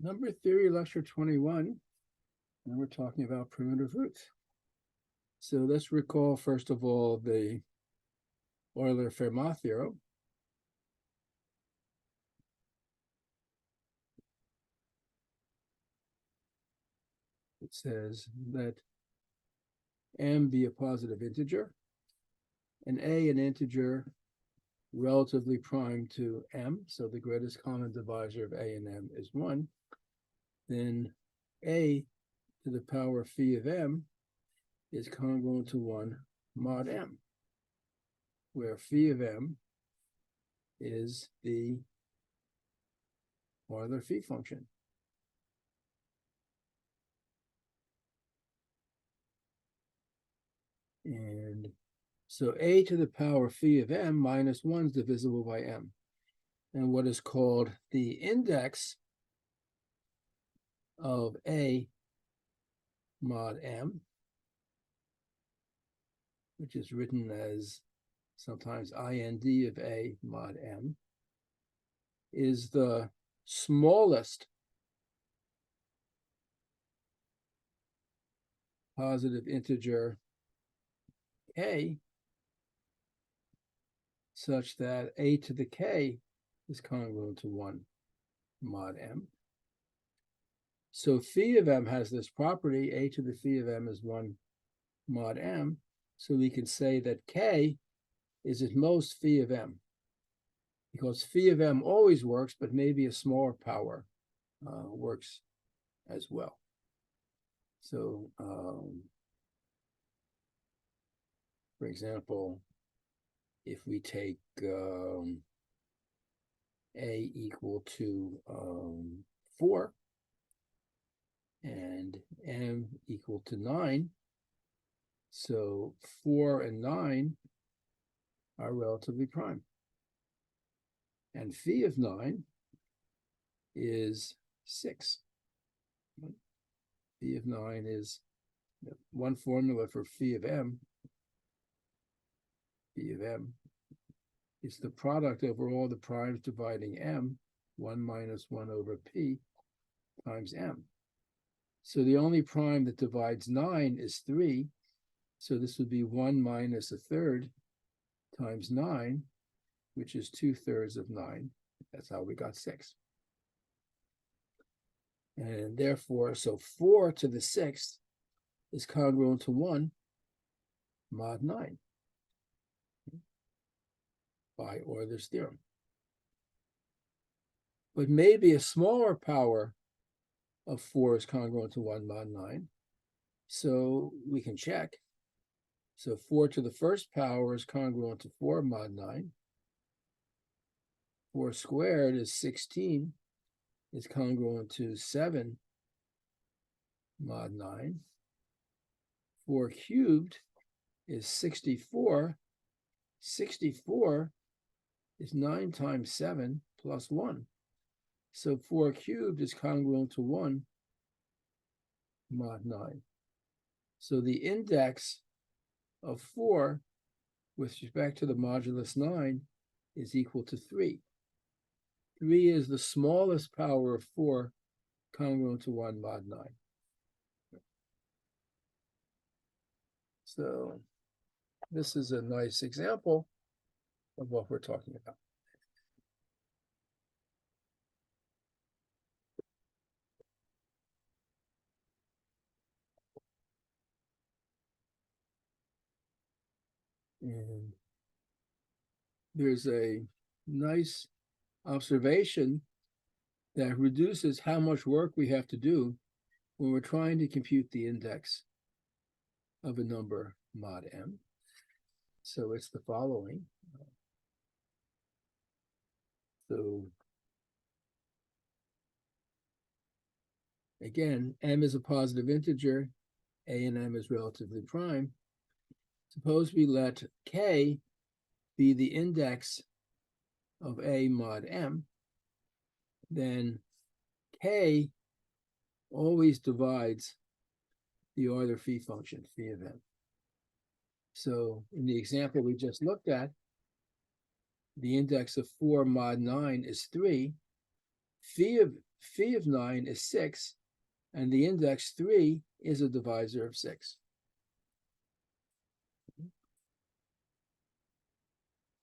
Number theory, lecture 21, and we're talking about primitive roots. So let's recall, first of all, the Euler-Fermat theorem. It says that m be a positive integer, and a an integer relatively prime to m, so the greatest common divisor of a and m is 1, then a to the power phi of m is congruent to 1 mod m, where phi of m is the Euler phi function. And so a to the power phi of m minus 1 is divisible by m. And what is called the index of a mod m, which is written as sometimes ind of a mod m, is the smallest positive integer k, such that a to the k is congruent to 1 mod m. So phi of m has this property, a to the phi of m is 1 mod m, so we can say that k is at most phi of m, because phi of m always works, but maybe a smaller power works as well. So, for example, if we take a equal to 4 and m equal to 9, so 4 and 9 are relatively prime. And phi of 9 is 6. Phi of 9 is one formula for phi of m. Phi of m is the product over all the primes dividing m, 1 minus 1 over p times m. So the only prime that divides 9 is 3. So this would be 1 minus 1/3 times 9, which is 2/3 of 9. That's how we got 6. And therefore, so 4 to the 6th is congruent to 1 mod 9 by Euler's theorem. But maybe a smaller power of 4 is congruent to 1 mod 9. So we can check. So 4 to the first power is congruent to 4 mod 9. 4 squared is 16, is congruent to 7 mod 9. 4 cubed is 64. 64 is 9 times 7 plus 1. So 4 cubed is congruent to 1 mod 9. So the index of 4 with respect to the modulus 9 is equal to 3. 3 is the smallest power of 4 congruent to 1 mod 9. So this is a nice example of what we're talking about. And there's a nice observation that reduces how much work we have to do when we're trying to compute the index of a number mod m. So it's the following. So again, m is a positive integer, a and m is relatively prime. Suppose we let k be the index of a mod m, then k always divides the Euler phi function, phi of m. So in the example we just looked at, the index of 4 mod 9 is 3. Phi of phi of 9 is 6, and the index 3 is a divisor of 6.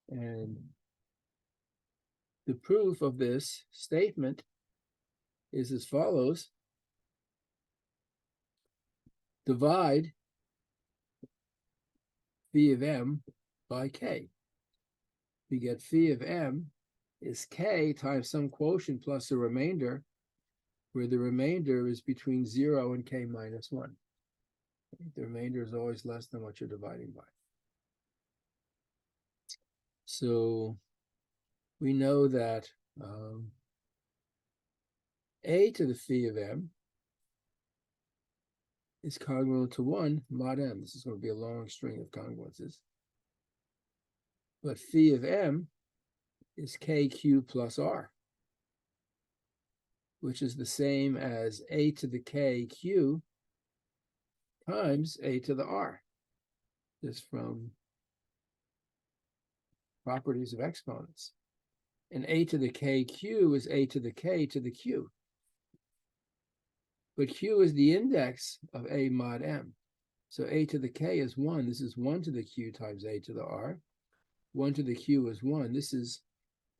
And the proof of this statement is as follows. Divide phi of m by k. We get phi of m is k times some quotient plus a remainder, where the remainder is between 0 and k minus 1. The remainder is always less than what you're dividing by. So we know that a to the phi of m is congruent to 1 mod m. This is going to be a long string of congruences. But phi of m is kq plus r, which is the same as a to the kq times a to the r. This is from properties of exponents. And a to the kq is a to the k to the q. But q is the index of a mod m. So a to the k is 1. This is 1 to the q times a to the r. 1 to the q is 1. This is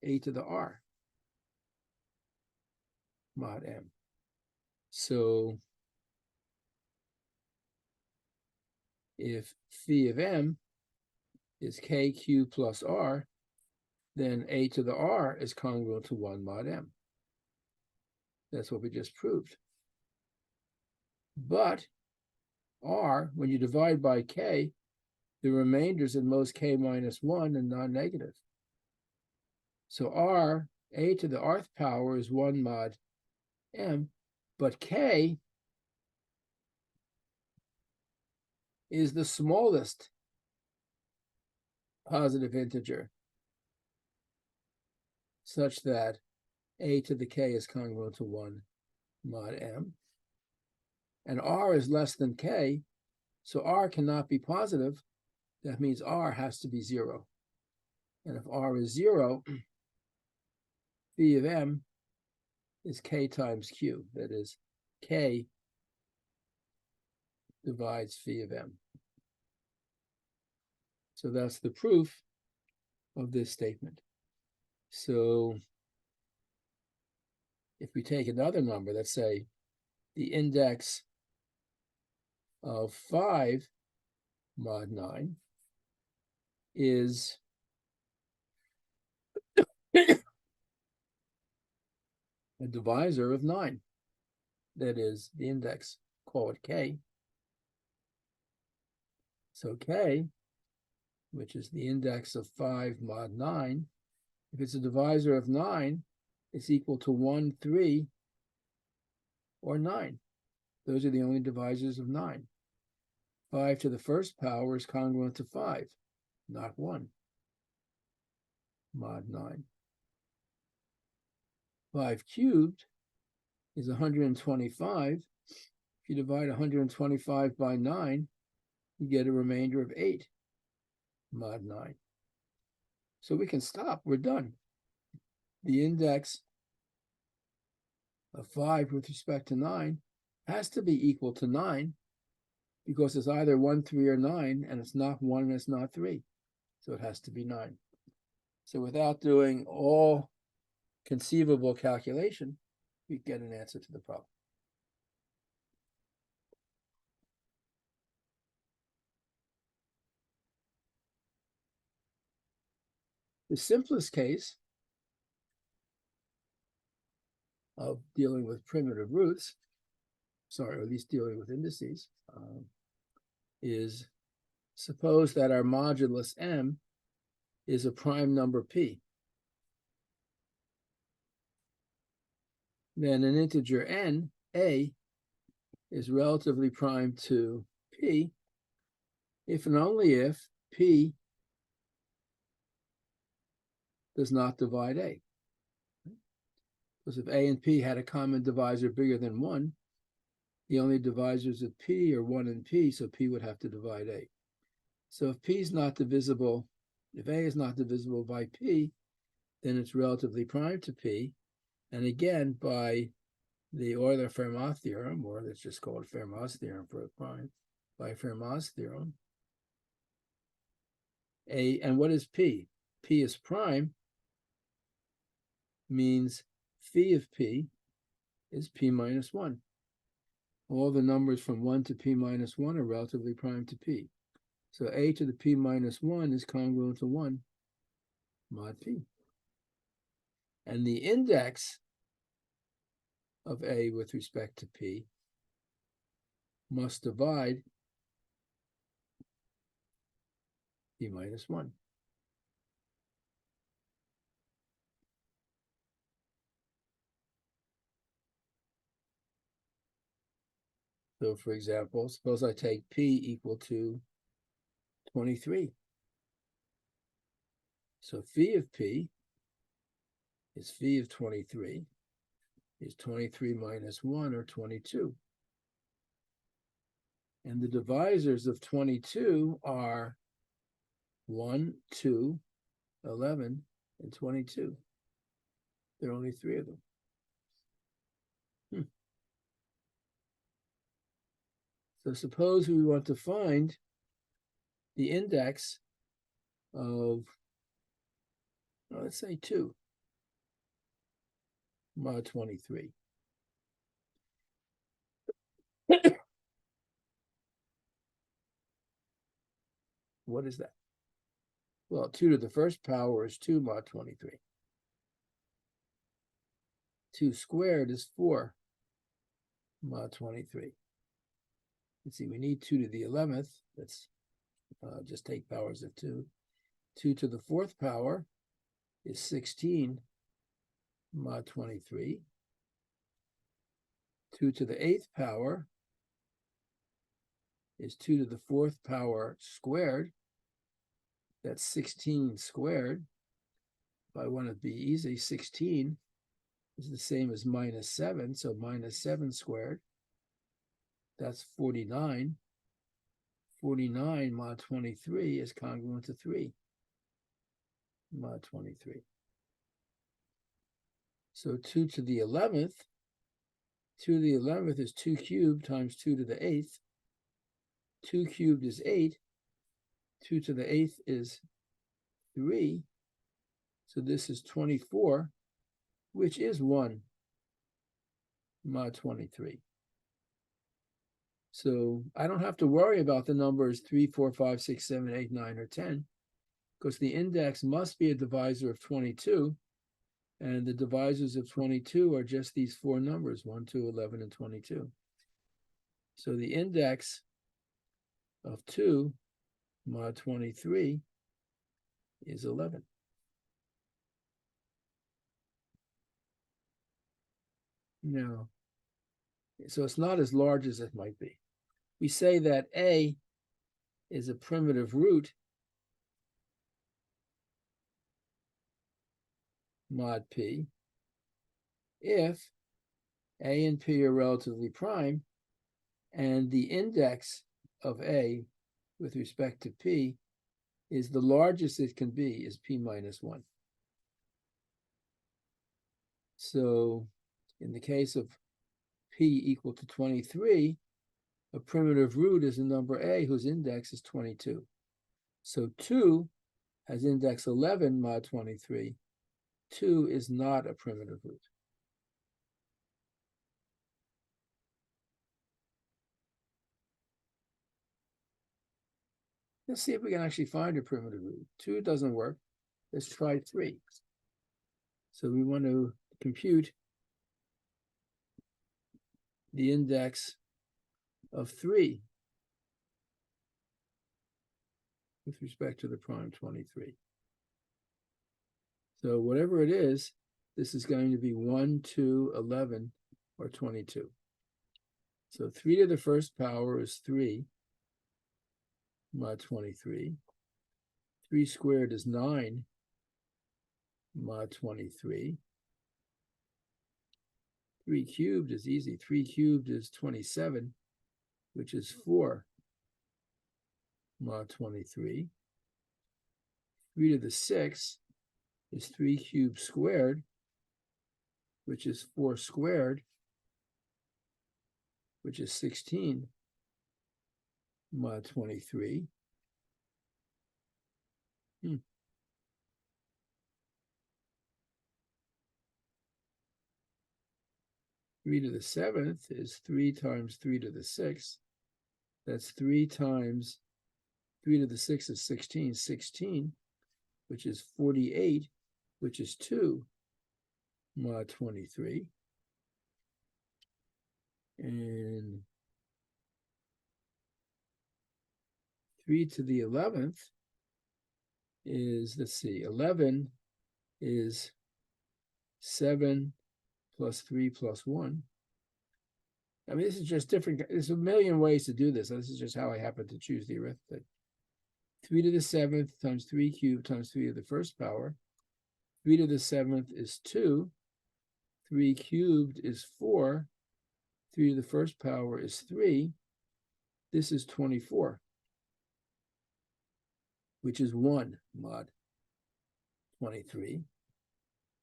a to the r mod m. So if phi of m is kq plus r, then a to the r is congruent to 1 mod m. That's what we just proved. But r, when you divide by k, the remainders in most k minus 1 and non-negative. So r, a to the rth power is 1 mod m, but k is the smallest positive integer, such that a to the k is congruent to 1 mod m. And r is less than k, so r cannot be positive. That means r has to be 0. And if r is 0, phi of m is k times q. That is, k divides phi of m. So that's the proof of this statement. So if we take another number, let's say the index of 5 mod 9 is a divisor of 9. That is the index, call it k. So k, which is the index of 5 mod 9, if it's a divisor of 9, it's equal to 1, 3, or 9. Those are the only divisors of 9. 5 to the first power is congruent to 5, not 1 mod 9. 5 cubed is 125. If you divide 125 by 9, you get a remainder of 8 mod 9. So we can stop. We're done. The index of 5 with respect to 9 has to be equal to 9, because it's either 1, 3, or 9, and it's not 1 and it's not 3. So it has to be 9. So without doing all conceivable calculation, we get an answer to the problem. The simplest case of dealing with primitive roots, or at least dealing with indices, is suppose that our modulus m is a prime number p. Then an integer n, a, is relatively prime to p if and only if p does not divide a. Because if a and p had a common divisor bigger than 1, the only divisors of p are 1 and p, so p would have to divide a. So if p is not divisible, if a is not divisible by p, then it's relatively prime to p. And again, by the Euler-Fermat theorem, or that's just called Fermat's theorem for a prime, by Fermat's theorem. And what is P? P is prime, means phi of P is P minus 1. All the numbers from 1 to P minus 1 are relatively prime to P. So A to the P minus 1 is congruent to 1 mod P. And the index of A with respect to P must divide P minus 1. So for example, suppose I take P equal to 23. So phi of P is phi of 23 is 23 minus 1, or 22. And the divisors of 22 are 1, 2, 11, and 22. There are only 3 of them. So suppose we want to find the index of, well, let's say 2 mod 23. What is that? Well, 2 to the first power is 2 mod 23. 2 squared is 4 mod 23. Let's see, we need 2 to the 11th. Let's just take powers of 2. 2 to the 4th power is 16 mod 23. 2 to the 8th power is 2 to the 4th power squared. That's 16 squared. If I want to be easy, 16 is the same as minus 7, so minus 7 squared. That's 49. 49 mod 23 is congruent to 3 mod 23. So 2 to the 11th, 2 to the 11th is 2 cubed times 2 to the 8th. 2 cubed is 8. 2 to the 8th is 3. So this is 24, which is 1 mod 23. So I don't have to worry about the numbers 3, 4, 5, 6, 7, 8, 9, or 10, because the index must be a divisor of 22, and the divisors of 22 are just these 4 numbers, 1, 2, 11, and 22. So the index of 2 mod 23 is 11. Now, so it's not as large as it might be. We say that A is a primitive root mod P if A and P are relatively prime and the index of A with respect to P is the largest it can be, is P minus 1. So in the case of P equal to 23, a primitive root is a number A whose index is 22. So 2 has index 11 mod 23. 2 is not a primitive root. Let's see if we can actually find a primitive root. 2 doesn't work. Let's try 3. So we want to compute the index of 3 with respect to the prime 23. So whatever it is, this is going to be 1, 2, 11, or 22. So 3 to the first power is 3 mod 23. 3 squared is 9 mod 23. 3 cubed is easy. 3 cubed is 27, which is 4 mod 23. 3 to the 6 is 3 cubed squared, which is 4 squared. which is 16 mod 23. 3 to the 7th is 3 times 3 to the 6th. That's 3 times 3 to the 6th is 16. 16, which is 48, which is 2 mod 23. And 3 to the 11th is, let's see, 11 is 7 plus 3 plus 1. I mean, this is just different. There's a million ways to do this. This is just how I happen to choose the arithmetic. 3 to the 7th times 3 cubed times 3 to the first power. 3 to the 7th is 2. 3 cubed is 4. 3 to the first power is 3. This is 24, which is 1 mod 23.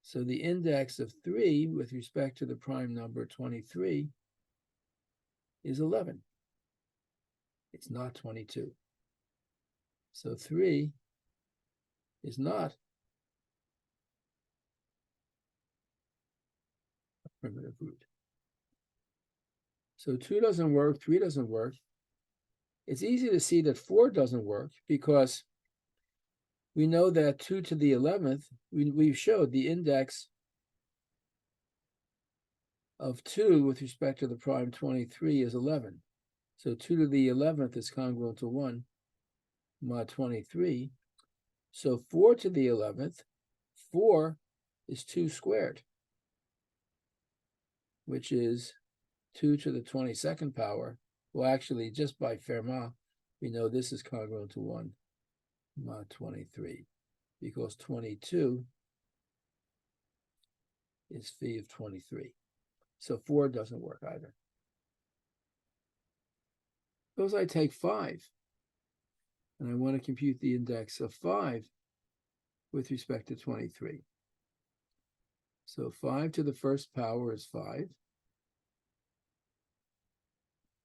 So the index of 3 with respect to the prime number 23 is 11. It's not 22. So 3 is not a primitive root. So 2 doesn't work, 3 doesn't work. It's easy to see that 4 doesn't work because we know that 2 to the 11th, we showed the index of 2 with respect to the prime 23 is 11. So 2 to the 11th is congruent to 1 mod 23. So 4 to the 11th, 4 is 2 squared, which is 2 to the 22nd power. Well, actually, just by Fermat, we know this is congruent to 1 mod 23, because 22 is phi of 23. So 4 doesn't work either. Suppose I take 5, and I want to compute the index of 5 with respect to 23. So 5 to the first power is 5.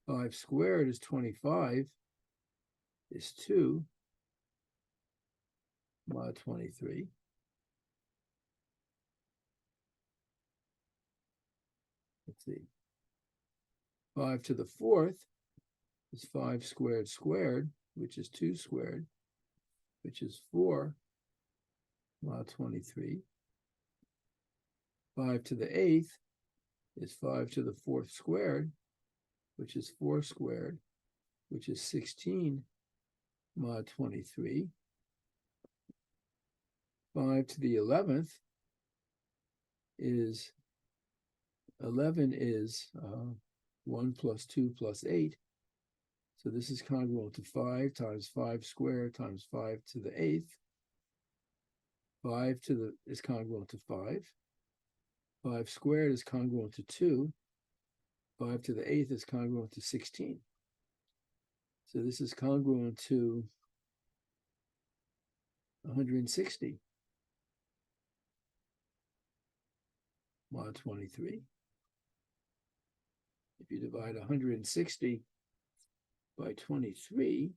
5 squared is 25, is 2 mod 23. Let's see. 5 to the 4th is 5 squared squared, which is 2 squared, which is 4 mod 23. 5 to the 8th is 5 to the 4th squared, which is 4 squared, which is 16 mod 23. 5 to the 11th is 11 is 1 plus 2 plus 8. So this is congruent to 5 times 5 squared times 5 to the 8th. 5 to the is congruent to 5. 5 squared is congruent to 2. 5 to the 8th is congruent to 16. So this is congruent to 160 mod 23. If you divide 160 by 23,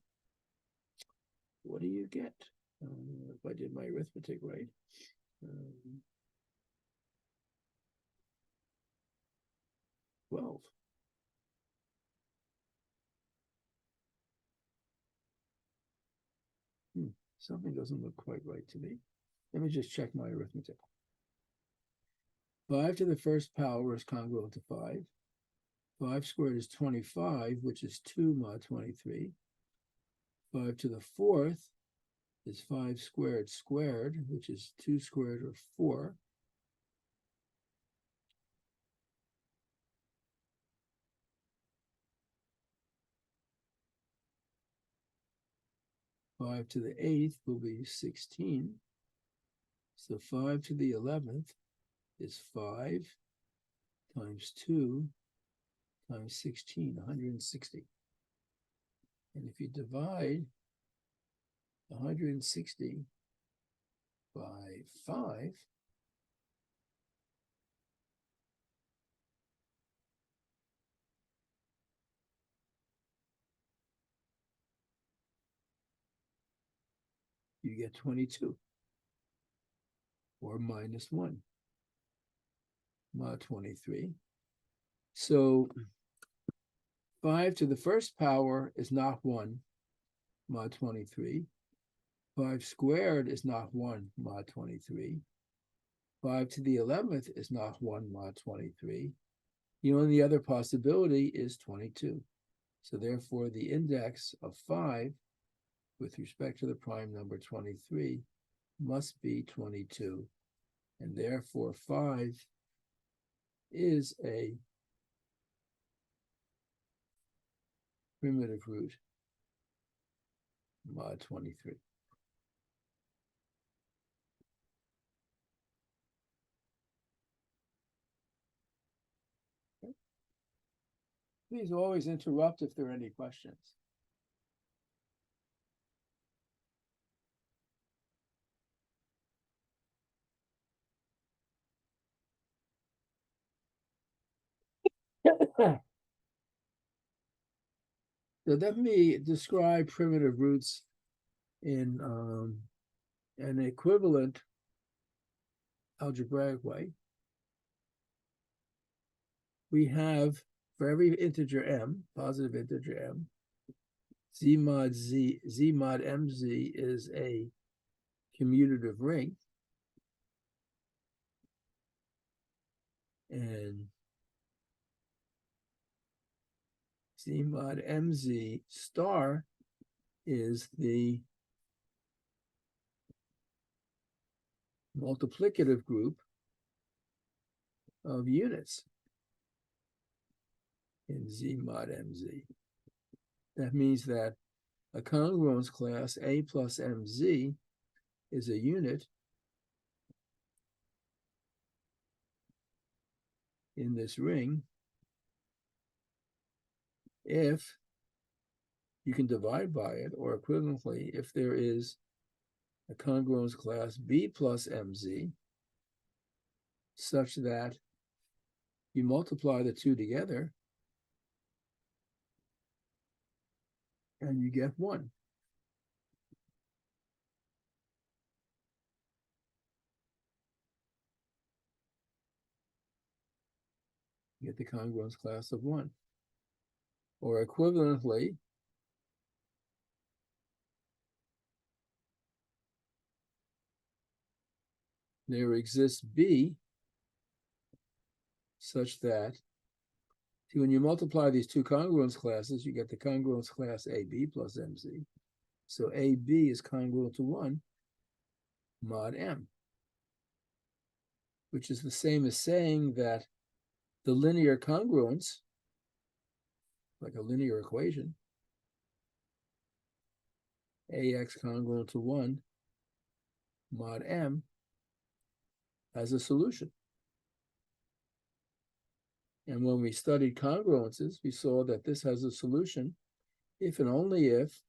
what do you get? If I did my arithmetic right. Um, 12. Something doesn't look quite right to me. Let me just check my arithmetic. 5 to the first power is congruent to 5. 5 squared is 25, which is 2 mod 23. 5 to the 4th is 5 squared squared, which is 2 squared or 4. Five to the 8th will be 16. So 5 to the 11th is 5 times 2 times 16, 160. And if you divide 160 by 5, you get 22, or minus 1 mod 23. So 5 to the first power is not 1 mod 23. 5 squared is not 1 mod 23. 5 to the 11th is not 1 mod 23. The only other possibility is 22. So therefore, the index of 5 with respect to the prime number 23 must be 22. And therefore, 5 is a primitive root mod 23. Please always interrupt if there are any questions. So let me describe primitive roots in an equivalent algebraic way. We have, for every integer m, positive integer m, z mod mz is a commutative ring. And z mod mz star is the multiplicative group of units in z mod mz. That means that a congruence class A plus mz is a unit in this ring if you can divide by it, or equivalently, if there is a congruence class B plus mz such that you multiply the two together and you get 1. You get the congruence class of 1. Or equivalently, there exists B such that when you multiply these two congruence classes, you get the congruence class AB plus mz. So AB is congruent to 1 mod m, which is the same as saying that the linear congruence, like a linear equation, AX congruent to 1 mod m, has a solution. And when we studied congruences, we saw that this has a solution if and only if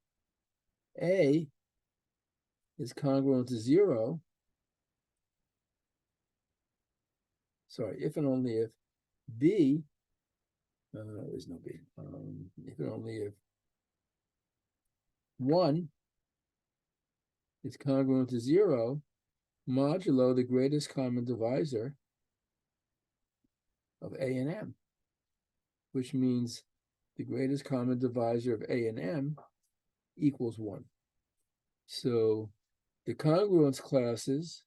A is congruent to 0. Sorry, if and only if B, there's no B, if and only if 1 is congruent to 0 modulo the greatest common divisor of A and M, which means the greatest common divisor of A and M equals 1. So the congruence classes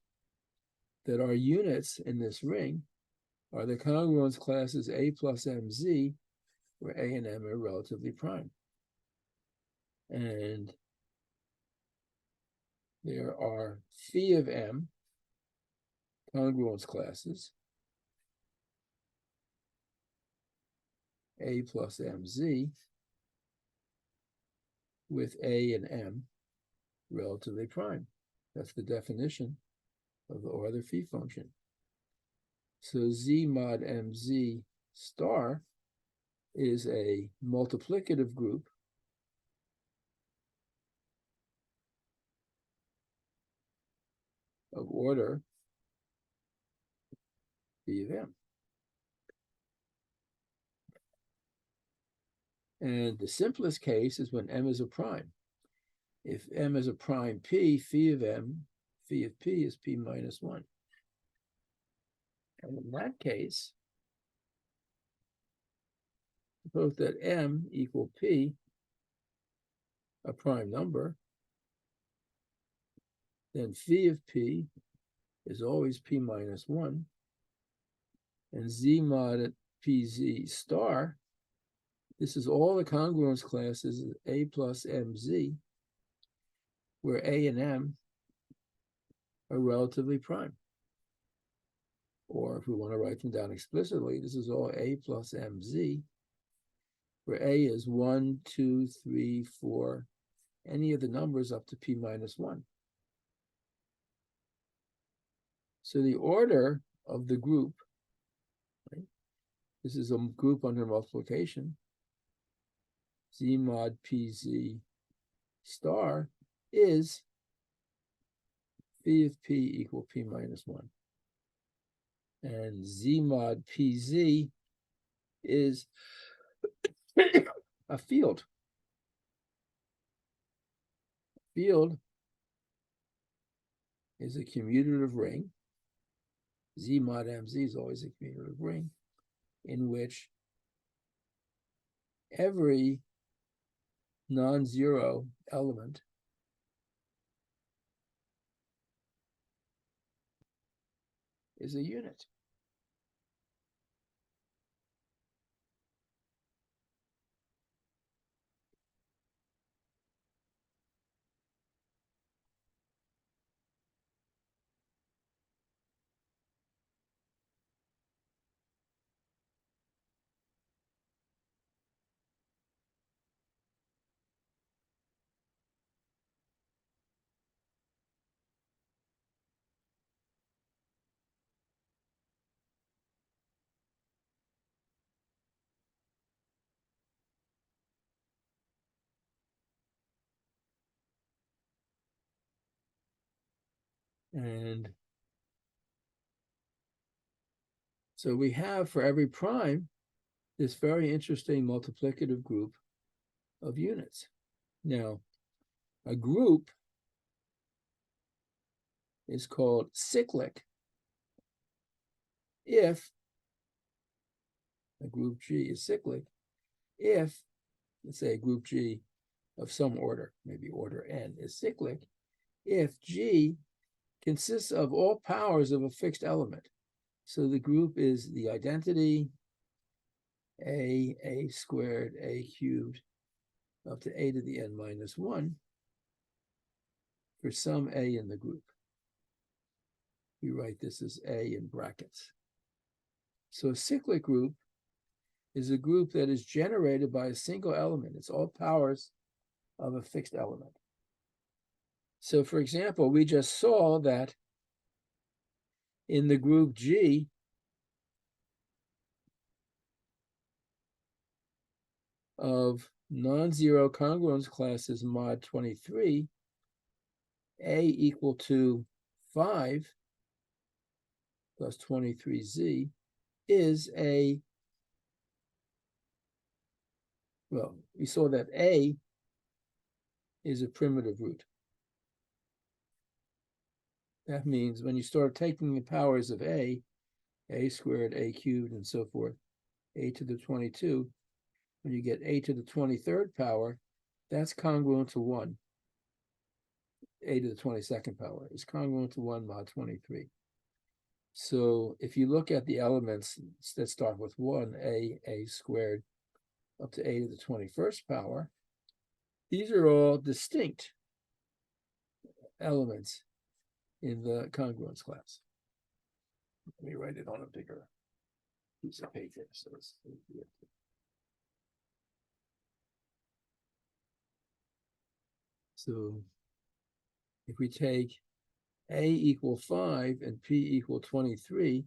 that are units in this ring are the congruence classes A plus mz, where A and M are relatively prime. And there are phi of m congruence classes, A plus mz, with A and M relatively prime. That's the definition of the Euler phi function. So z mod mz star is a multiplicative group of order phi of m. And the simplest case is when m is a prime. if M is a prime P, phi of P is P minus 1. And in that case, suppose that M equal P, a prime number, then phi of P is always P minus 1, and Z mod at PZ star, this is all the congruence classes A plus MZ, where A and M are relatively prime. Or if we want to write them down explicitly, this is all A plus MZ, where A is 1, 2, 3, 4, any of the numbers up to P minus 1. So the order of the group, right, this is a group under multiplication, Z mod PZ star is phi of P equal P minus 1. And Z mod PZ is a field. Field is a commutative ring. Z mod MZ is always a commutative ring in which every non-zero element is a unit. And so we have for every prime this very interesting multiplicative group of units. Now, a group is called cyclic if a group G is cyclic if, let's say, a group G of some order, maybe order N, is cyclic if G consists of all powers of a fixed element. So the group is the identity A squared, A cubed, up to A to the N minus 1 for some A in the group. We write this as A in brackets. So a cyclic group is a group that is generated by a single element. It's all powers of a fixed element. So for example, we just saw that in the group G, of non-zero congruence classes mod 23, A equal to 5 plus 23Z is a, well, we saw that A is a primitive root. That means when you start taking the powers of A squared, A cubed, and so forth, A to the 22, when you get A to the 23rd power, that's congruent to 1. A to the 22nd power is congruent to 1 mod 23. So if you look at the elements that start with 1, A squared, up to A to the 21st power, these are all distinct elements in the congruence class. Let me write it on a bigger piece of paper. So if we take A equal 5 and P equal 23,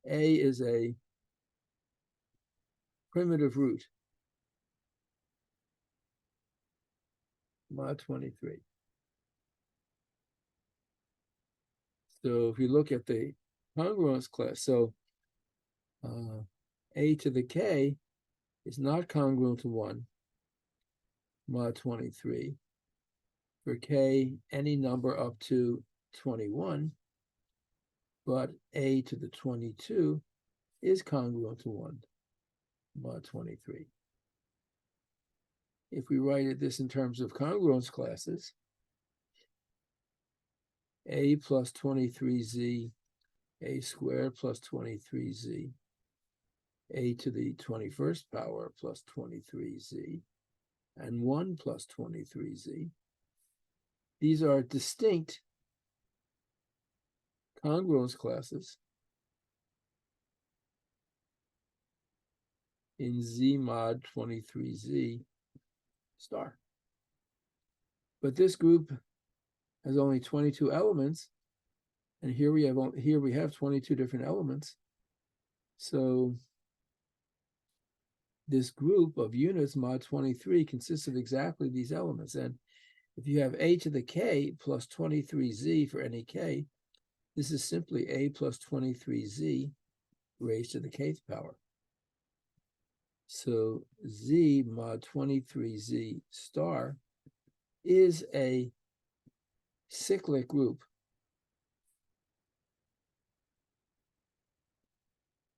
A is a primitive root, mod 23. So if you look at the congruence class, so A to the K is not congruent to 1, mod 23. for k any number up to 21, but a to the 22 is congruent to 1 mod 23. If we write this in terms of congruence classes, a plus 23z, a squared plus 23z, a to the 21st power plus 23z, and 1 plus 23z. These are distinct congruence classes in Z mod 23Z star. But this group has only 22 elements, and here we have 22 different elements. So this group of units mod 23 consists of exactly these elements. And if you have a to the k plus 23z for any k, this is simply a plus 23z raised to the kth power. So Z mod 23Z star is a cyclic group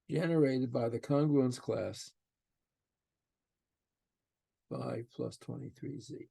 generated by the congruence class 5 plus 23Z.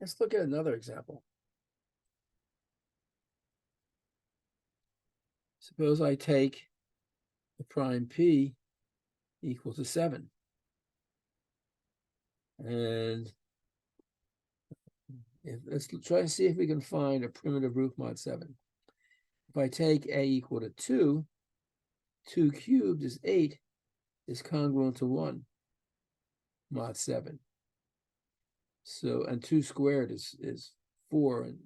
Let's look at another example. Suppose I take the prime p equal to 7. And let's try to see if we can find a primitive root mod 7. If I take a equal to 2, 2 cubed is 8, is congruent to 1 mod 7. So, and 2 squared is 4. And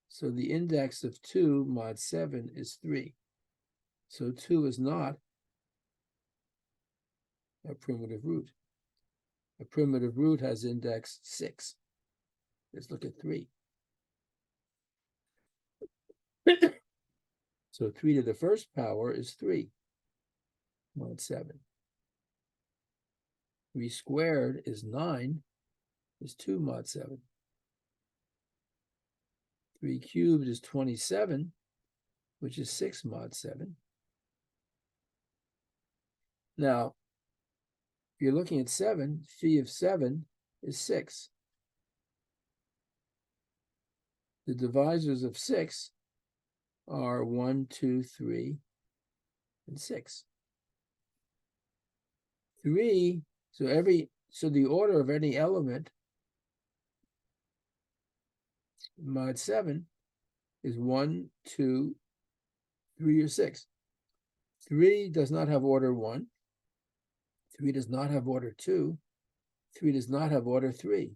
so the index of 2 mod 7 is 3. So 2 is not a primitive root. A primitive root has index 6. Let's look at 3. So 3 to the first power is 3 mod 7. 3 squared is 9, is 2 mod 7. 3 cubed is 27, which is 6 mod 7. Now, if you're looking at 7, phi of 7 is 6. The divisors of 6 are 1, 2, 3, and 6. 3, so the order of any element mod 7 is 1, 2, 3, or 6. 3 does not have order 1. 3 does not have order 2. 3 does not have order 3.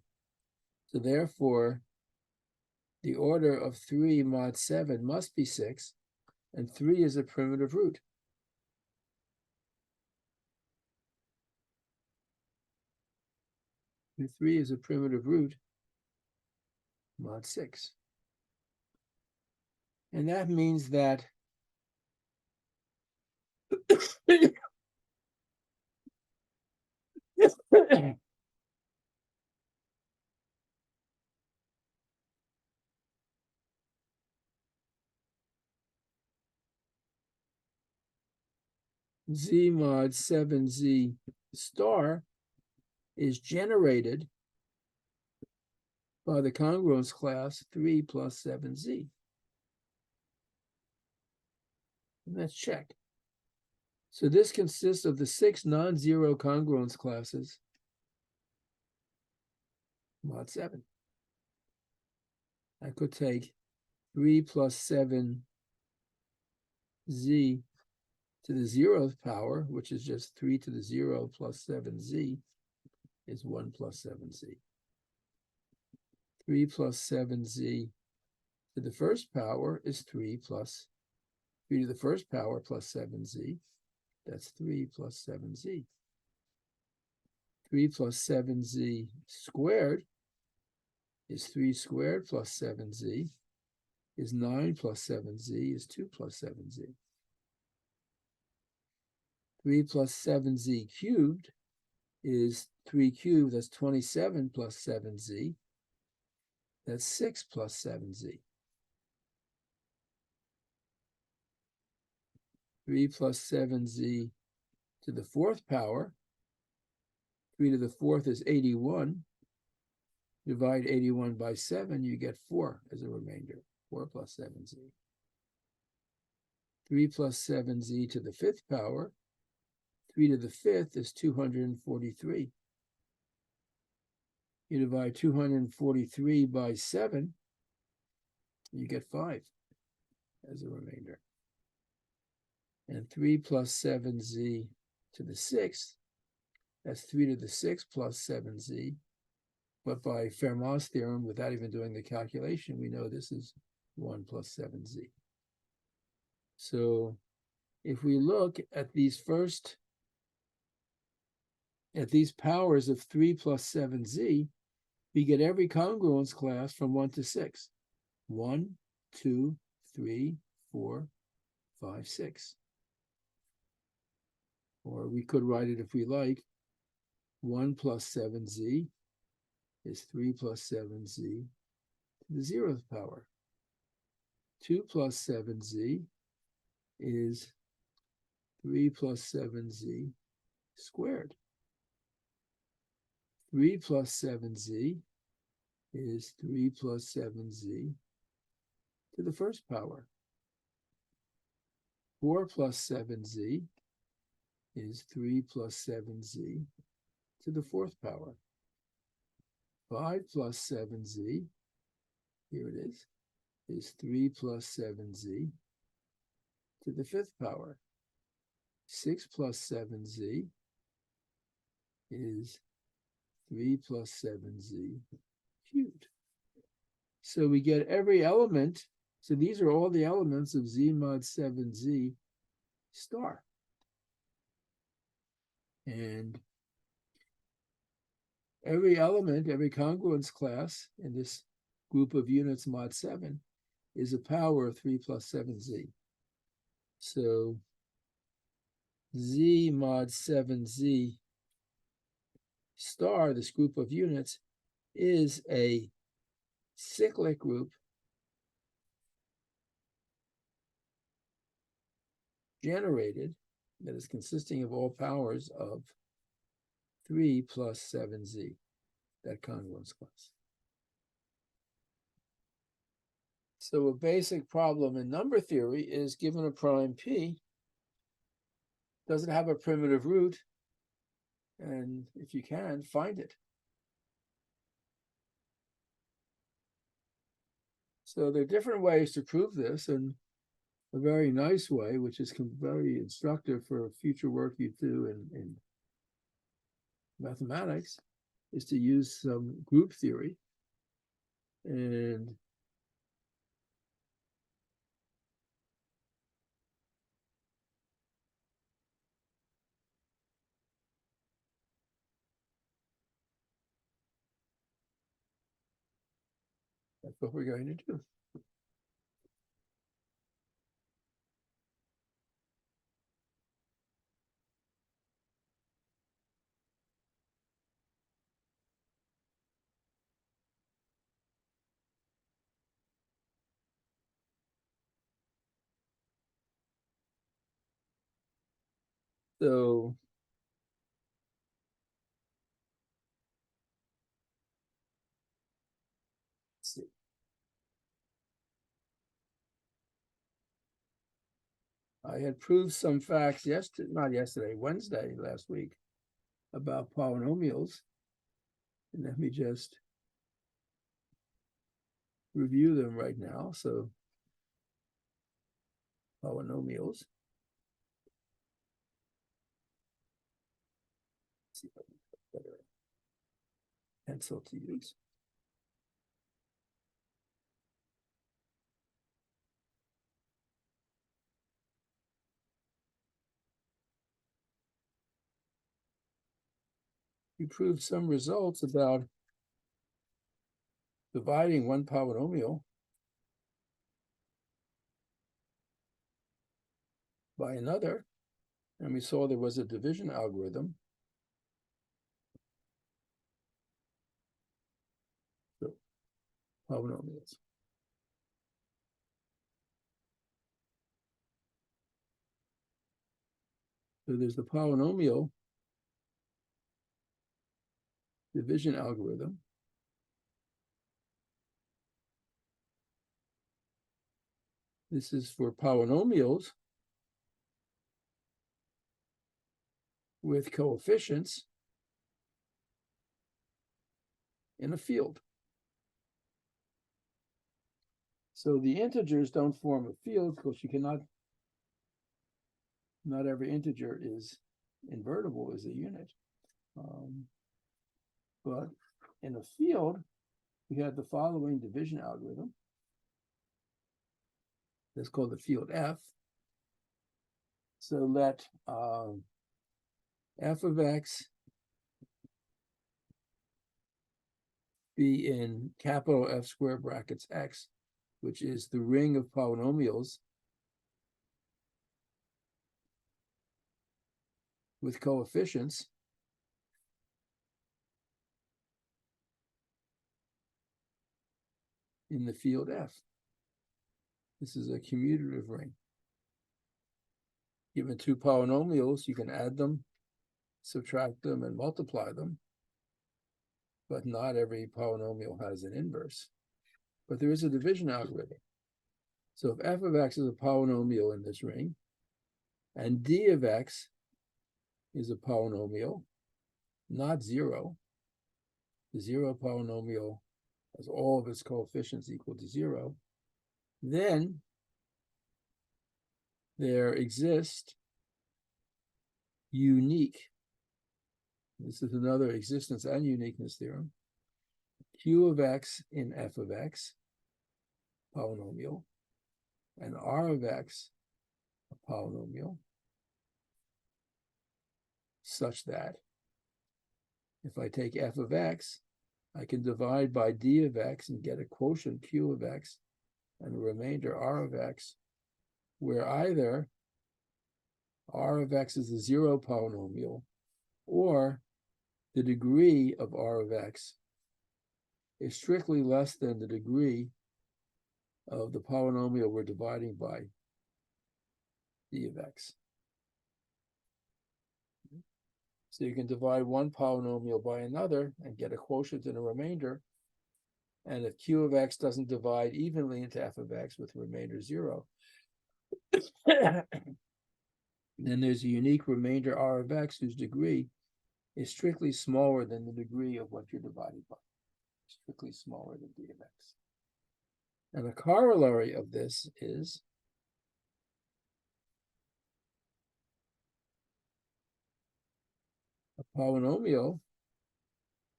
So therefore, the order of 3 mod 7 must be 6, and 3 is a primitive root. And 3 is a primitive root mod 6. And that means that Z mod 7Z star is generated by the congruence class 3 plus 7Z. And let's check. So this consists of the 6 non-zero congruence classes mod 7. I could take 3 plus 7Z to the 0th power, which is just 3 to the 0 plus 7Z, is 1 plus 7Z. 3 plus 7Z to the first power is 3 plus 3 to the first power plus 7z. That's 3 plus 7z. 3 plus 7z squared is 3 squared plus 7z, is 9 plus 7z, is 2 plus 7z. 3 plus 7z cubed is 3 cubed, that's 27 plus 7z. That's 6 plus 7z. 3 plus 7z to the fourth power. 3 to the fourth is 81. Divide 81 by 7, you get 4 as a remainder. 4 plus 7z. 3 plus 7z to the fifth power. 3 to the fifth is 243. You divide 243 by 7, you get 5 as a remainder. And 3 plus 7z to the sixth, that's 3 to the sixth plus 7z. But by Fermat's theorem, without even doing the calculation, we know this is 1 plus 7z. So if we look at these powers of 3 plus 7z, we get every congruence class from 1 to 6. 1, 2, 3, 4, 5, 6. Or we could write it if we like. 1 plus 7z is 3 plus 7z to the 0th power. 2 plus 7z is 3 plus 7z squared. 3 plus 7z is 3 plus 7z to the first power. 4 plus 7z is 3 plus 7z to the fourth power. 5 plus 7z, here it is 3 plus 7z to the fifth power. 6 plus 7z is 3 plus 7z cubed. So we get every element. So these are all the elements of z mod 7z star. And every element, every congruence class in this group of units mod 7 is a power of 3 plus 7z. So z mod 7z star, this group of units, is a cyclic group generated that is consisting of all powers of 3 plus 7z, that congruence class. So a basic problem in number theory is, given a prime p, does it have a primitive root? And if you can, find it. So there are different ways to prove this, and a very nice way, which is very instructive for future work you do in mathematics, is to use some group theory. And that's what we're going to do. So let's see. I had proved some facts Wednesday last week, about polynomials. And let me just review them right now. So polynomials. Let's see if I can put a better pencil to use. we proved some results about dividing one polynomial by another, and we saw there was a division algorithm. So, polynomials. So there's the polynomial division algorithm. This is for polynomials with coefficients in a field. So the integers don't form a field because you cannot, not every integer is invertible as a unit. But in a field, we have the following division algorithm. That's called the field F. So let f of x be in capital F square brackets x, which is the ring of polynomials with coefficients in the field F. This is a commutative ring. Given two polynomials, you can add them, subtract them, and multiply them. But not every polynomial has an inverse. But there is a division algorithm. So if f of x is a polynomial in this ring, and d of x is a polynomial, not zero, the zero polynomial has all of its coefficients equal to zero, then there exist unique, this is another existence and uniqueness theorem, q of x in f of x, polynomial, and r of x, a polynomial, such that if I take f of x, I can divide by d of x and get a quotient q of x and a remainder r of x, where either r of x is a zero polynomial or the degree of r of x is strictly less than the degree of the polynomial we're dividing by, d of x. So you can divide one polynomial by another and get a quotient and a remainder. And if q of x doesn't divide evenly into f of x with remainder 0, then there's a unique remainder r of x whose degree is strictly smaller than the degree of what you're divided by, strictly smaller than d of x. And a corollary of this is a polynomial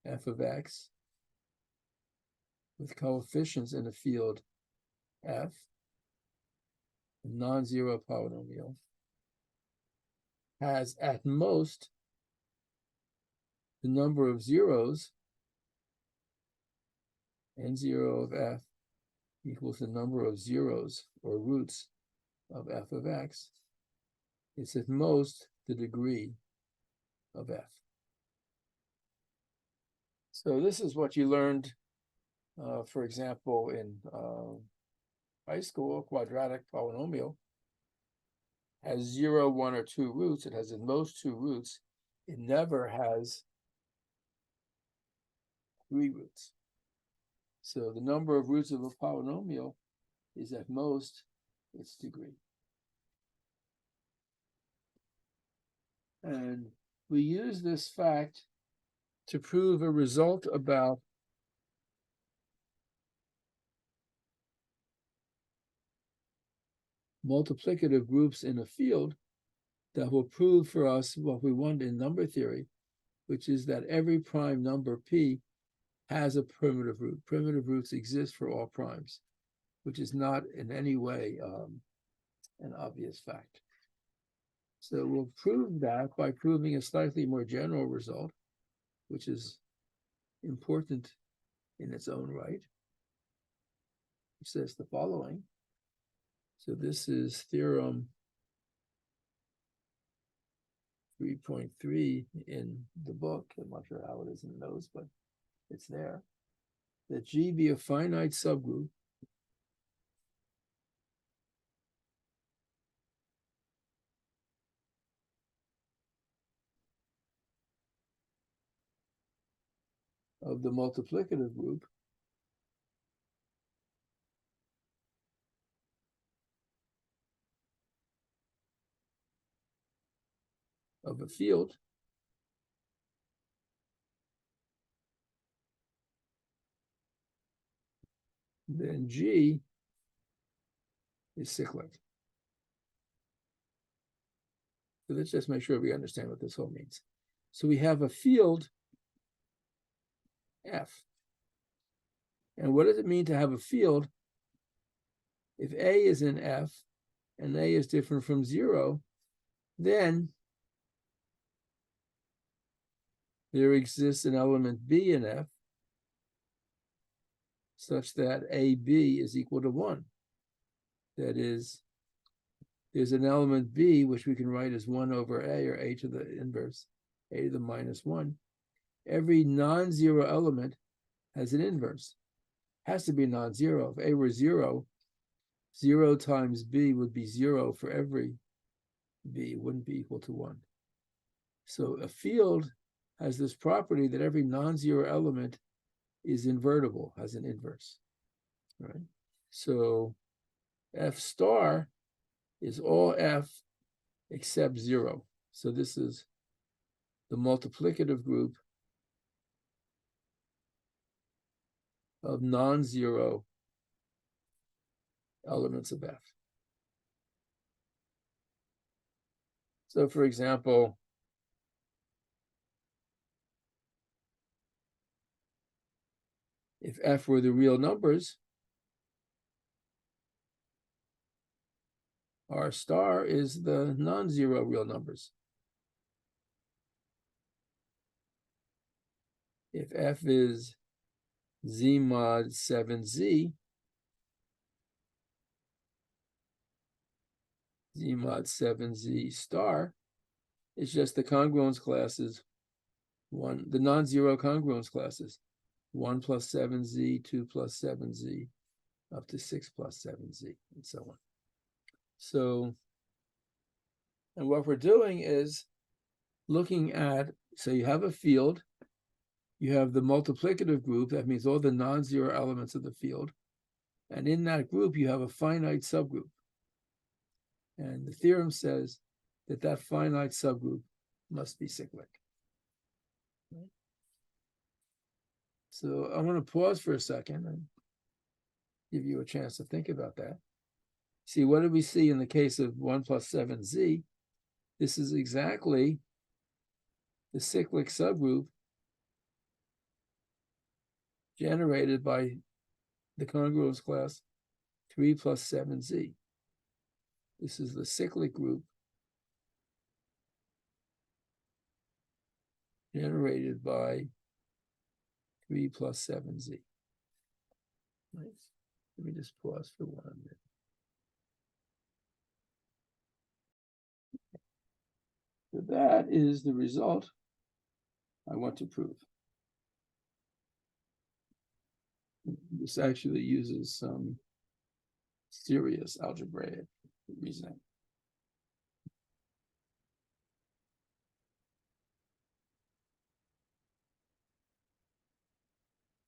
f of x with coefficients in a field f, a non-zero polynomial, has at most the number of zeros, n0 of f equals the number of zeros or roots of f of x. It's at most the degree of f. So this is what you learned, for example, in high school. A quadratic polynomial has 0, 1, or 2 roots. It has at most 2 roots. It never has 3 roots. So the number of roots of a polynomial is at most its degree. And we use this fact to prove a result about multiplicative groups in a field that will prove for us what we want in number theory, which is that every prime number p has a primitive root. Primitive roots exist for all primes, which is not in any way an obvious fact. So we'll prove that by proving a slightly more general result. which is important in its own right. It says the following. So this is theorem 3.3 in the book. I'm not sure how it is in the notes, but it's there. That G be a finite subgroup of the multiplicative group of a field then G is cyclic. So let's just make sure we understand what this whole means. So we have a field F. And what does it mean to have a field? If A is in F and A is different from 0, then there exists an element B in F such that AB is equal to 1. That is, there's an element B which we can write as 1 over A, or A to the inverse, A to the minus 1. Every non-zero element has an inverse. Has to be non-zero. If A were 0, 0 times B would be 0 for every B. It wouldn't be equal to 1. So a field has this property that every non-zero element is invertible, has an inverse, right? So F star is all F except 0. So this is the multiplicative group of non-zero elements of F. So for example, if F were the real numbers, R star is the non-zero real numbers. If F is Z mod 7Z, Z mod 7Z star is just the congruence classes, the non-zero congruence classes, 1 plus 7Z, 2 plus 7Z, up to 6 plus 7Z, and so on. So, and what we're doing is looking at, so you have a field, you have the multiplicative group, that means all the non-zero elements of the field, and in that group you have a finite subgroup. And the theorem says that that finite subgroup must be cyclic. So I'm going to pause for a second and give you a chance to think about that. See, what did we see in the case of 1 plus 7Z? This is exactly the cyclic subgroup generated by the congruence class 3 plus 7Z. This is the cyclic group generated by 3 plus 7Z. Right. Let me just pause for 1 minute. So that is the result I want to prove. This actually uses some serious algebraic reasoning.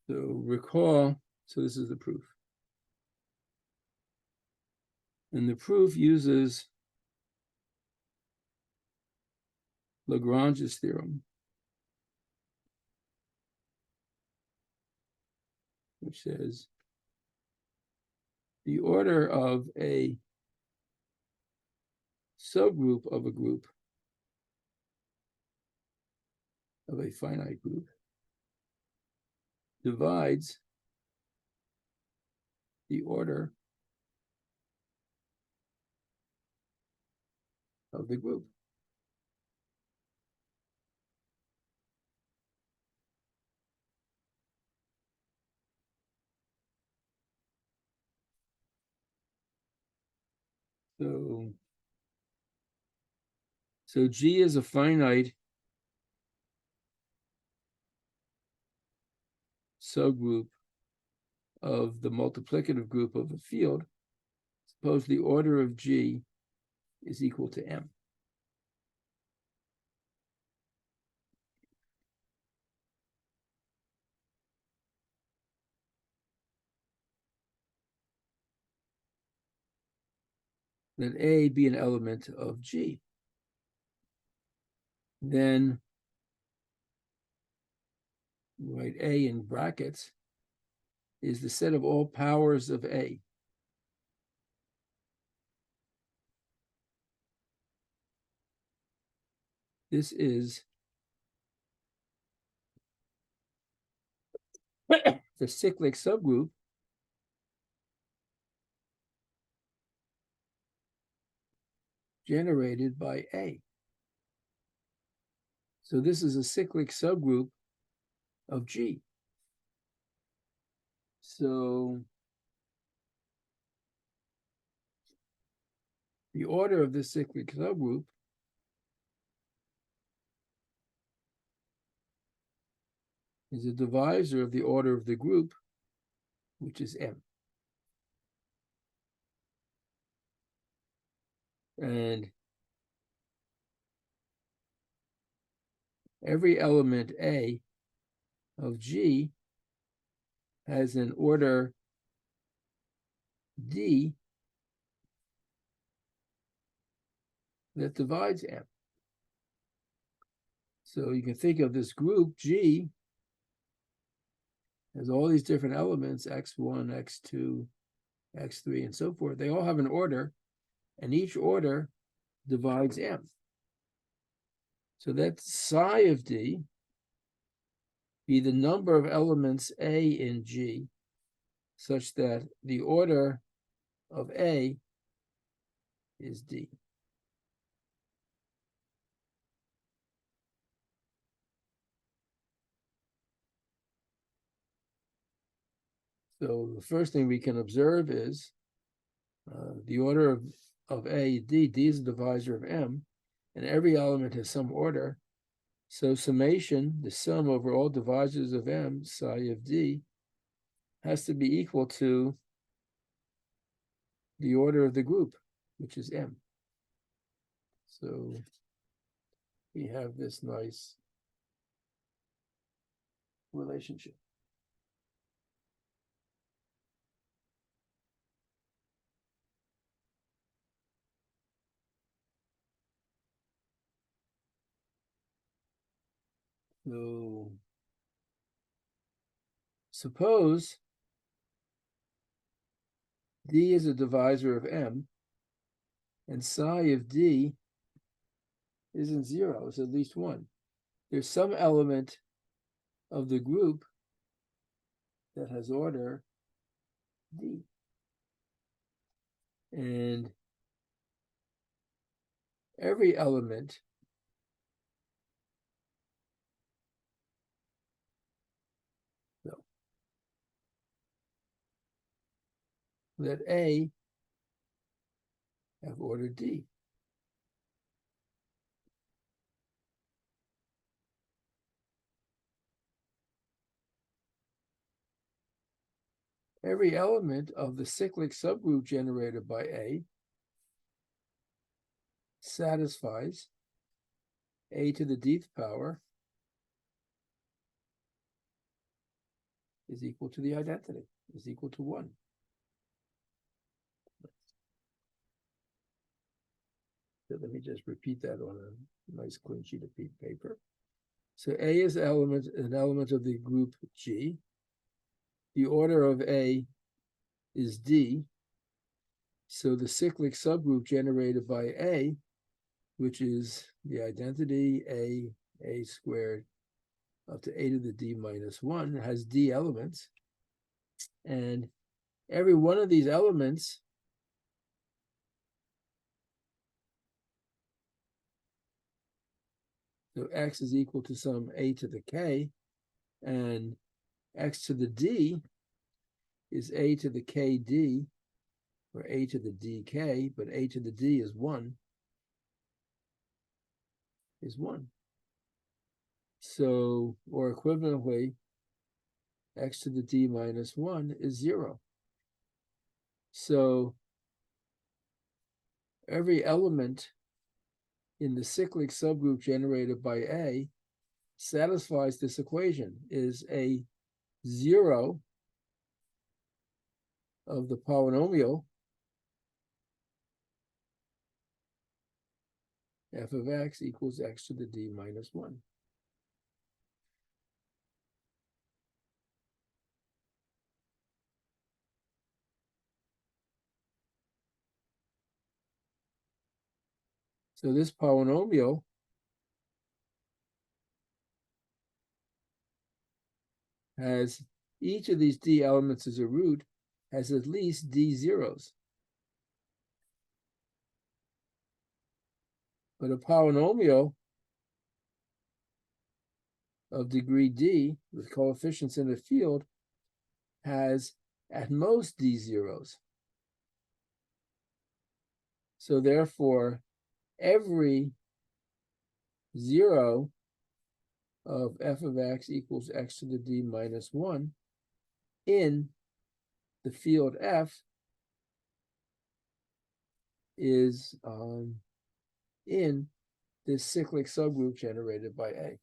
So recall, so this is the proof. And the proof uses Lagrange's theorem, which says the order of a subgroup of a group, of a finite group, divides the order of the group. So G is a finite subgroup of the multiplicative group of a field. Suppose the order of G is equal to M. Let A be an element of G. Then write A in brackets is the set of all powers of A. This is the cyclic subgroup generated by A. So this is a cyclic subgroup of G. So the order of this cyclic subgroup is a divisor of the order of the group, which is M. And every element A of G has an order D that divides M. So you can think of this group G as all these different elements, X1, X2, X3, and so forth. They all have an order, and each order divides M. So that psi of D be the number of elements A in G, such that the order of A is D. So the first thing we can observe is the order of A, D. D is the divisor of M, and every element has some order. So summation, the sum over all divisors of M, psi of D, has to be equal to the order of the group, which is M. So we have this nice relationship. So suppose D is a divisor of M, and psi of D isn't zero, it's at least one. There's some element of the group that has order D. And every element let A have order D. Every element of the cyclic subgroup generated by A satisfies A to the dth power is equal to the identity, is equal to 1. So let me just repeat that on a nice clean sheet of paper. So A is an element of the group G. The order of A is D. So the cyclic subgroup generated by A, which is the identity A squared up to A to the D minus 1, has D elements. And every one of these elements so X is equal to some A to the K, and X to the D is A to the KD or a to the dk, but a to the d is 1, So, or equivalently, x to the d minus 1 is 0. So every element in the cyclic subgroup generated by A satisfies this equation, is a 0 of the polynomial f of x equals x to the d minus 1. So this polynomial has each of these d elements as a root has at least d zeros. But a polynomial of degree d with coefficients in the field has at most d zeros. So therefore, every 0 of f of x equals x to the d minus 1 in the field F is in this cyclic subgroup generated by A.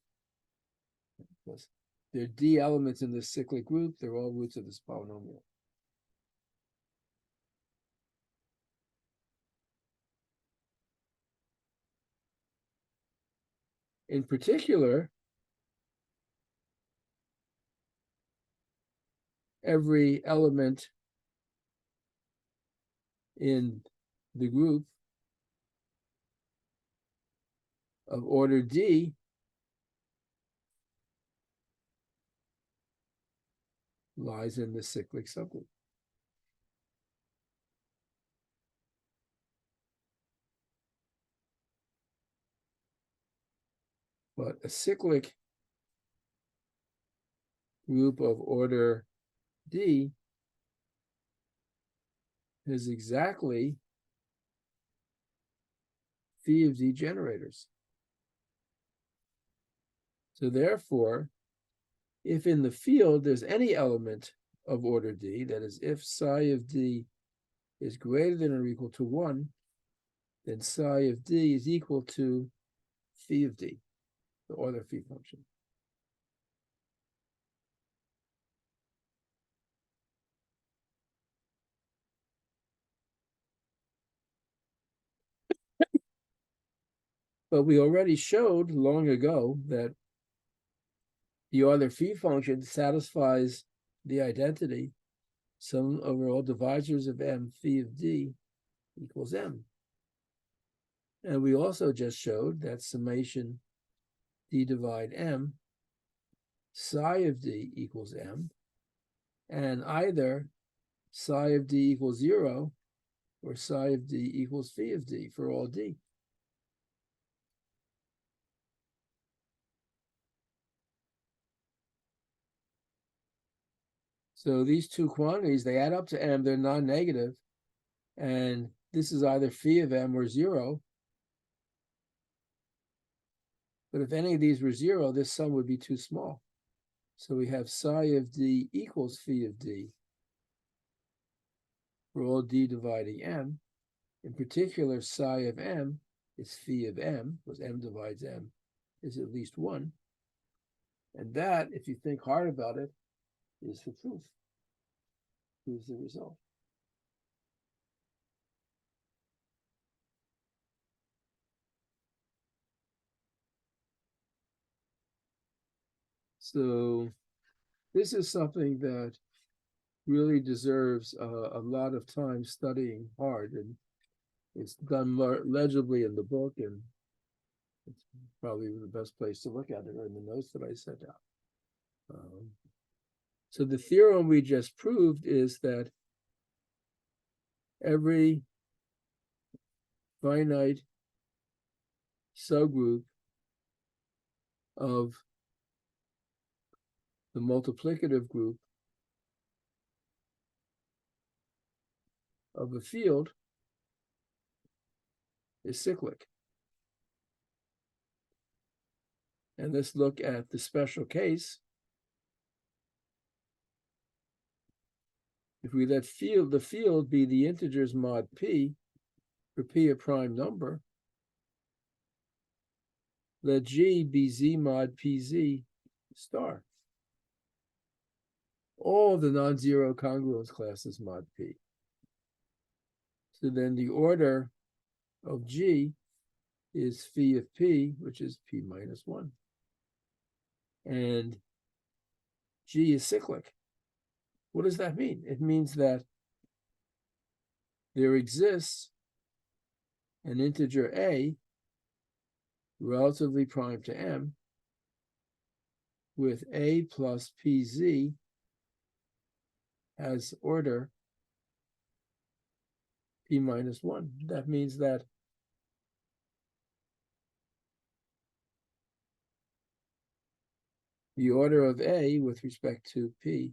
Because there are d elements in this cyclic group, they're all roots of this polynomial. In particular, every element in the group of order D lies in the cyclic subgroup. But a cyclic group of order D is exactly phi of D generators. So therefore, if in the field there's any element of order D, that is, if psi of D is greater than or equal to 1, then psi of D is equal to phi of D, the Euler phi function. But we already showed long ago that the Euler phi function satisfies the identity sum over all divisors of m phi of D equals m. And we also just showed that summation d divide m, psi of D equals m, and either psi of D equals 0 or psi of D equals phi of D for all D. So these two quantities, they add up to m, they're non-negative, and this is either phi of m or 0. But if any of these were 0, this sum would be too small. So we have psi of D equals phi of D for all D dividing m. In particular, psi of m is phi of m, because m divides m is at least 1. And that, if you think hard about it, is the proof. Proves the result. So this is something that really deserves a lot of time studying hard, and it's done legibly in the book, and it's probably the best place to look at it are in the notes that I sent out. So the theorem we just proved is that every finite subgroup of the multiplicative group of a field is cyclic. And let's look at the special case. If we let the field be the integers mod p, for p a prime number, let G be Z mod PZ star. All the non-zero congruence classes mod P. So then the order of G is phi of P, which is P minus 1. And G is cyclic. What does that mean? It means that there exists an integer A relatively prime to M with A plus PZ as order P minus 1. That means that the order of A with respect to P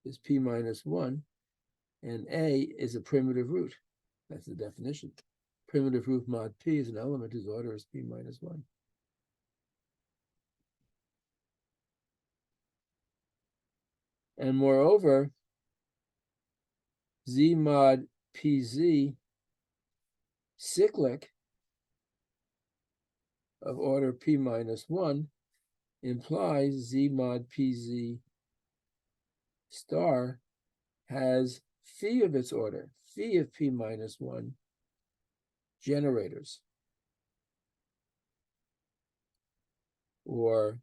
is P minus 1, and A is a primitive root. That's the definition. Primitive root mod P is an element whose order is P minus 1. And moreover, Z mod PZ cyclic of order P minus 1 implies Z mod PZ star has phi of its order, phi of P minus 1 generators, or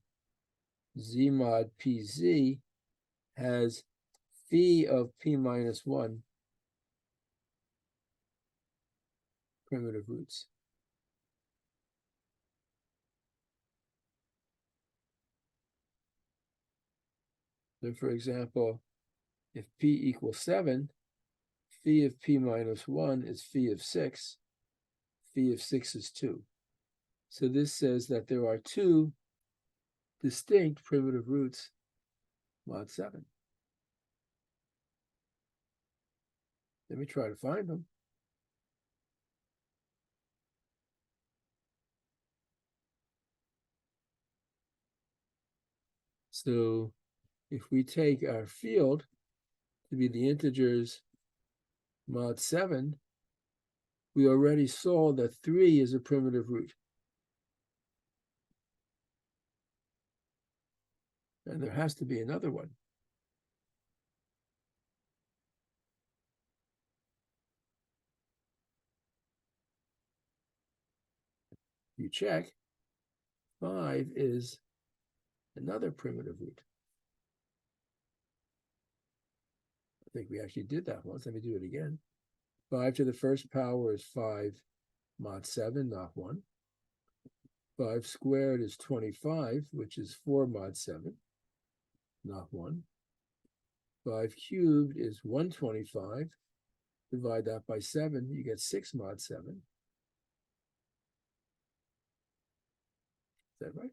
Z mod PZ has phi of P minus 1 primitive roots. So for example, if P equals 7, phi of P minus 1 is phi of 6. Phi of 6 is 2. So this says that there are two distinct primitive roots mod 7. Let me try to find them. So if we take our field to be the integers mod 7, we already saw that 3 is a primitive root. And there has to be another one. You check, 5 is another primitive root. I think we actually did that once. Let me do it again. 5 to the first power is 5 mod 7, not 1. 5 squared is 25, which is 4 mod 7, not 1. 5 cubed is 125. Divide that by 7, you get 6 mod 7. Is that right?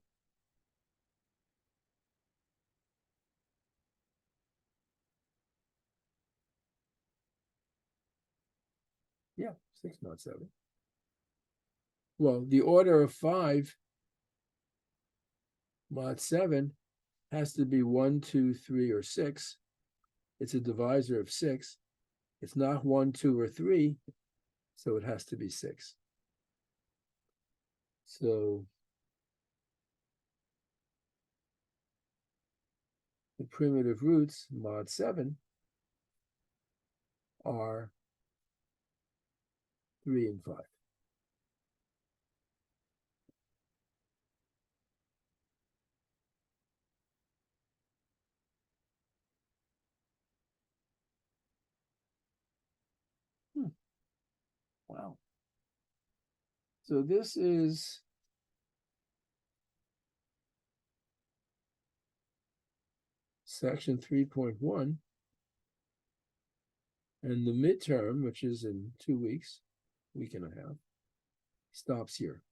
Yeah, 6 mod 7. Well, the order of 5 mod 7 has to be 1, 2, 3, or 6. It's a divisor of 6. It's not 1, 2, or 3, so it has to be 6. So the primitive roots, mod 7, are 3 and 5. Wow. So this is section 3.1. And the midterm, which is in 2 weeks, week and a half, stops here.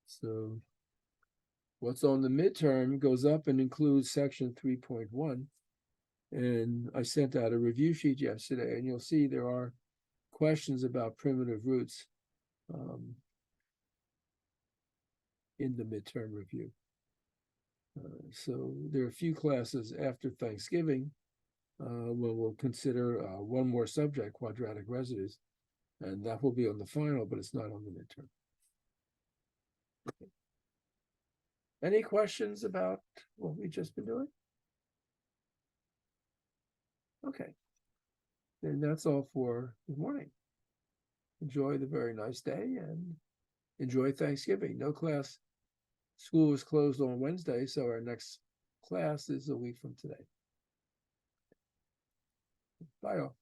So what's on the midterm goes up and includes section 3.1. And I sent out a review sheet yesterday, and you'll see there are questions about primitive roots in the midterm review. So there are a few classes after Thanksgiving where we'll consider one more subject, quadratic residues, and that will be on the final, but it's not on the midterm. Okay. Any questions about what we've just been doing? Okay. Then that's all for the morning. Enjoy the very nice day and enjoy Thanksgiving. No class. School was closed on Wednesday, so our next class is a week from today. Bye all.